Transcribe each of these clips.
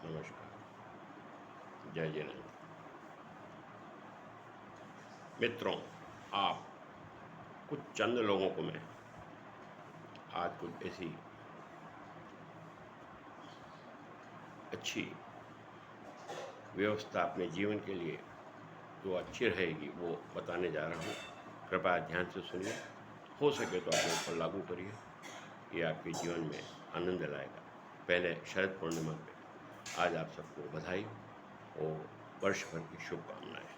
नमस्कार। जय जिनेन्द्र। मित्रों, आप कुछ चंद लोगों को मैं आज कुछ ऐसी अच्छी व्यवस्था अपने जीवन के लिए जो अच्छी रहेगी वो बताने जा रहा हूँ। कृपया ध्यान से सुनिए, हो सके तो अपने ऊपर लागू करिए। ये आपके जीवन में आनंद लाएगा। पहले शरद पूर्णिमा पे आज आप सबको बधाई और वर्ष भर की शुभकामनाएं।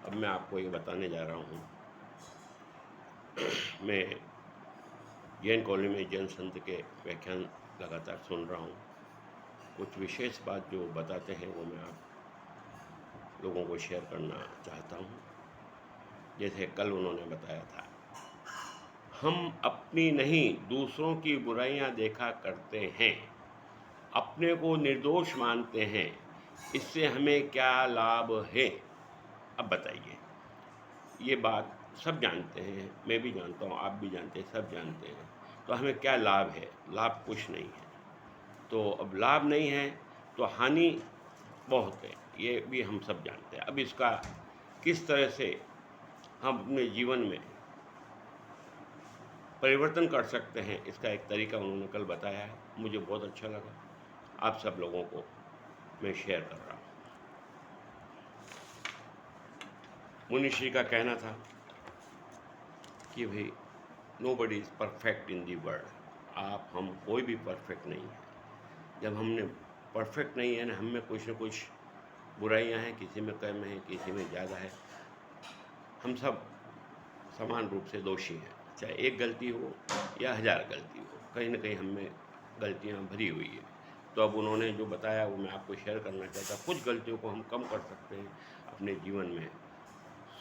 अब मैं आपको ये बताने जा रहा हूँ, मैं जैन कॉलोनी में जैन संत के व्याख्यान लगातार सुन रहा हूँ। कुछ विशेष बात जो बताते हैं वो मैं आप लोगों को शेयर करना चाहता हूँ। जैसे कल उन्होंने बताया था, हम अपनी नहीं दूसरों की बुराइयां देखा करते हैं, अपने को निर्दोष मानते हैं, इससे हमें क्या लाभ है। अब बताइए, ये बात सब जानते हैं, मैं भी जानता हूँ, आप भी जानते हैं, सब जानते हैं। तो हमें क्या लाभ है? लाभ कुछ नहीं है। तो अब लाभ नहीं है तो हानि बहुत है, ये भी हम सब जानते हैं। अब इसका किस तरह से हम अपने जीवन में परिवर्तन कर सकते हैं, इसका एक तरीका उन्होंने कल बताया है। मुझे बहुत अच्छा लगा, आप सब लोगों को मैं शेयर कर रहा हूँ। मुनिश्री का कहना था कि भाई nobody is perfect in the world. आप हम कोई भी परफेक्ट नहीं है। जब हमने परफेक्ट नहीं है ना, हम में कुछ न कुछ बुराइयां हैं, किसी में कम है, किसी में ज़्यादा है। हम सब समान रूप से दोषी हैं, चाहे एक गलती हो या 1000 गलती हो, कहीं ना कहीं हम में गलतियाँ भरी हुई है। तो अब उन्होंने जो बताया वो मैं आपको शेयर करना चाहता। कुछ गलतियों को हम कम कर सकते हैं, अपने जीवन में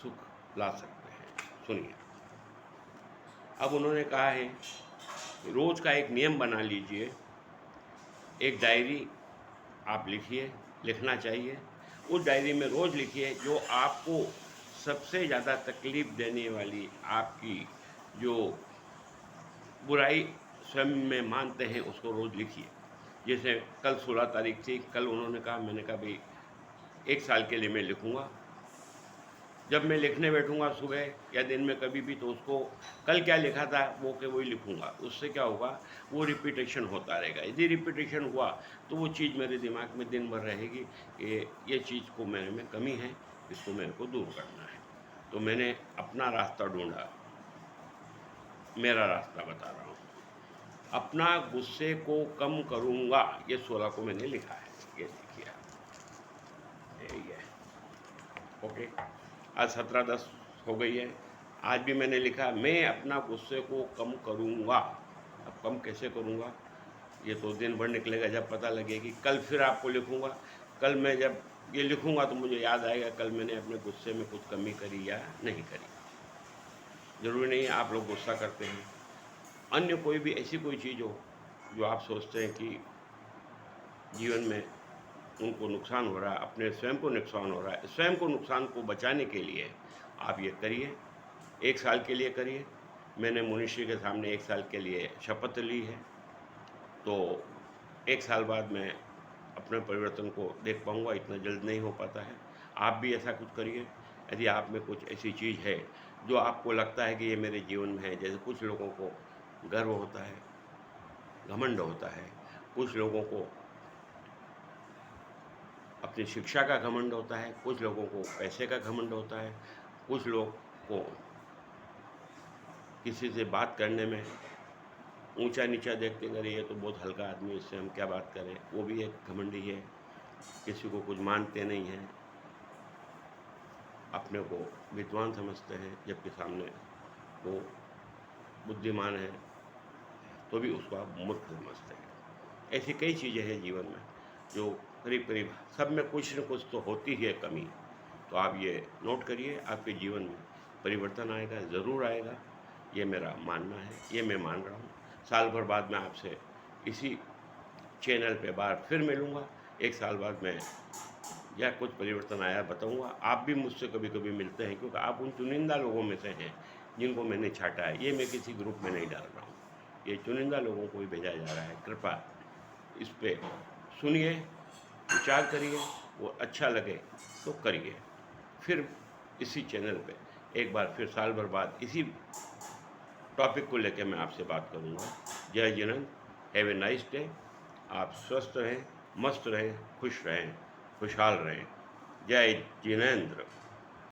सुख ला सकते हैं। सुनिए, अब उन्होंने कहा है रोज़ का एक नियम बना लीजिए। एक डायरी आप लिखिए, लिखना चाहिए। उस डायरी में रोज़ लिखिए जो आपको सबसे ज़्यादा तकलीफ़ देने वाली, आपकी जो बुराई स्वयं में मानते हैं, उसको रोज़ लिखिए। जैसे कल 16 तारीख थी, कल उन्होंने कहा, मैंने कहा भाई 1 साल के लिए मैं लिखूँगा। जब मैं लिखने बैठूँगा सुबह या दिन में कभी भी, तो उसको कल क्या लिखा था वो के वही लिखूँगा। उससे क्या होगा, वो रिपीटेशन होता रहेगा। यदि रिपीटेशन हुआ तो वो चीज़ मेरे दिमाग में दिन भर रहेगी कि ये चीज़ को मेरे में कमी है, इसको मेरे को दूर करना है। तो मैंने अपना रास्ता ढूंढा, मेरा रास्ता बता रहा हूँ। अपना गुस्से को कम करूँगा, ये 16 को मैंने लिखा है, ये देखिए यही है। ओके, आज 17/10 हो गई है। आज भी मैंने लिखा, मैं अपना गुस्से को कम करूँगा। अब कम कैसे करूँगा, ये तो दिन भर निकलेगा, जब पता लगेगी। कल फिर आपको लिखूँगा। कल मैं जब ये लिखूँगा तो मुझे याद आएगा कल मैंने अपने गुस्से में कुछ कमी करी या नहीं करी। ज़रूरी नहीं है आप लोग गुस्सा करते हैं। अन्य कोई भी ऐसी कोई चीज़ हो जो आप सोचते हैं कि जीवन में उनको नुकसान हो रहा है, अपने स्वयं को नुकसान हो रहा है, स्वयं को नुकसान को बचाने के लिए आप ये करिए। 1 साल के लिए करिए। मैंने मुनिश्री के सामने 1 साल के लिए शपथ ली है, तो 1 साल बाद मैं अपने परिवर्तन को देख पाऊँगा। इतना जल्द नहीं हो पाता है। आप भी ऐसा कुछ करिए। यदि आप में कुछ ऐसी चीज़ है जो आपको लगता है कि ये मेरे जीवन में है, जैसे कुछ लोगों को गर्व होता है, घमंड होता है, कुछ लोगों को अपनी शिक्षा का घमंड होता है, कुछ लोगों को पैसे का घमंड होता है, कुछ लोग को किसी से बात करने में ऊंचा नीचा देखते हैं, अरे ये तो बहुत हल्का आदमी, इससे हम क्या बात करें, वो भी एक घमंडी है। किसी को कुछ मानते नहीं हैं, अपने को विद्वान समझते हैं, जबकि सामने वो बुद्धिमान है तो भी उसको आप मूर्ख समझते हैं। ऐसी कई चीज़ें हैं जीवन में जो करीब करीब सब में कुछ न कुछ तो होती ही है कमी। तो आप ये नोट करिए, आपके जीवन में परिवर्तन आएगा, ज़रूर आएगा। ये मेरा मानना है, ये मैं मान रहा हूँ। साल भर बाद मैं आपसे इसी चैनल पे बार फिर मिलूँगा। 1 साल बाद मैं या कुछ परिवर्तन आया बताऊँगा। आप भी मुझसे कभी कभी मिलते हैं, क्योंकि आप उन चुनिंदा लोगों में से हैं जिनको मैंने छाटा है। ये मैं किसी ग्रुप में नहीं डाल रहा हूँ, ये चुनिंदा लोगों को ही भेजा जा रहा है। कृपया इस पे सुनिए विचार करिए, वो अच्छा लगे तो करिए। फिर इसी चैनल पे एक बार फिर साल भर बाद इसी टॉपिक को लेकर मैं आपसे बात करूँगा। जय Jinendra, have a nice day. आप स्वस्थ रहें, मस्त रहें, खुश रहें, खुशहाल रहें। जय जिनेंद्र।